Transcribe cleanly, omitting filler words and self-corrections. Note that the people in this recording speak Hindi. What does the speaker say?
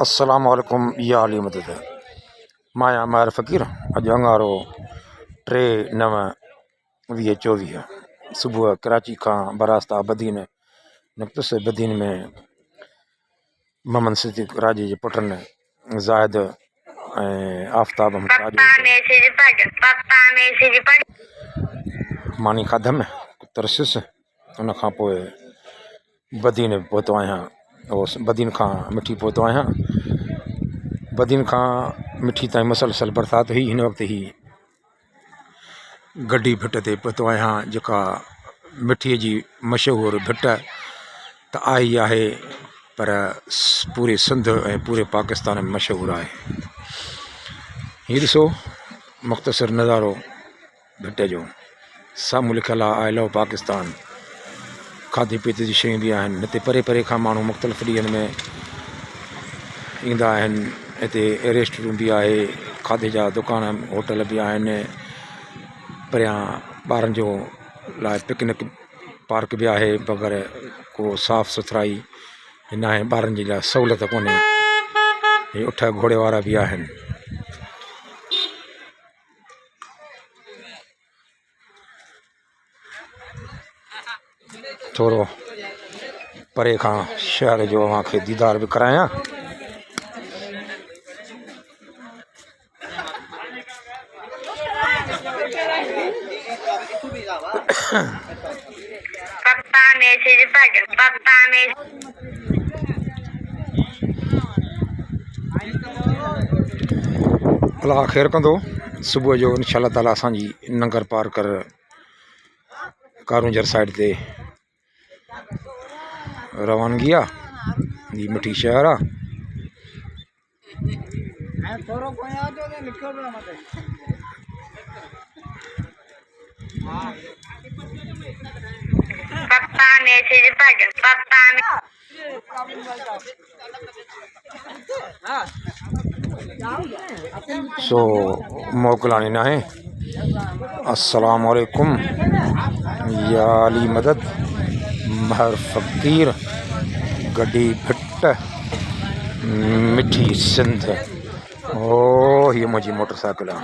अस्सलाम वालेकुम या अली मदद माया मायर फ़कीर अॼु अंगारो 3/9/2024 सुबुह कराची खां बरास्ता बदीन नक्तस बदीन में मोहम्मद सिद्दीक राजे जे पुटनि ज़ाहिद ऐं आफ़ताब मानी खाधम तरसिस उन खां पोइ बदीन पहुतो आहियां। बदीन खां मिठी पहुतो आहियां। बदीन खां मिठी ताईं मुसलसल बरसात हुई। हिन वक़्तु ही गड्डी भिट ते पहुतो आहियां, जेका मिठीअ जी मशहूरु भिट त आई आहे, पर पूरे सिंध ऐं पूरे पाकिस्तान में मशहूरु आहे। हीअ ॾिसो मुख़्तसिर नज़ारो भिट जो, साम्हूं लिखियलु आहे आई लव पाकिस्तान। खाधे पीते जी शयूं बि आहिनि हिते। परे परे खां माण्हू मुख़्तलिफ़ ॾींहंनि में ईंदा आहिनि। हिते रेस्टोरेंट बि आहे, खाधे जा दुकान होटल बि आहिनि। परियां ॿारनि जो लाइ पिकनिक पार्क बि आहे, मगर को साफ़ सुथराई न आहे। ॿारनि जे लाइ सहूलियत कोन्हे। हे उठ घोड़े वारा बि आहिनि। थोरो परे खां शहर जो अव्हांखे दीदार बि करायां। अल्लाह ख़ैर कंदो। सुबुह जो इंशाअल्लाह ताला असांजी नंगर पार कर कारूंजर साइड ते रवानगी आहे। हीअ मिठी शहर आहे। सो मोकलानी ना है। अस्सलाम वालेकुम या अली मदद महर फ़कीर गड्डी भिट मिठी सिंध। ओ ये मुंहिंजी मोटरसाइकिल आहे।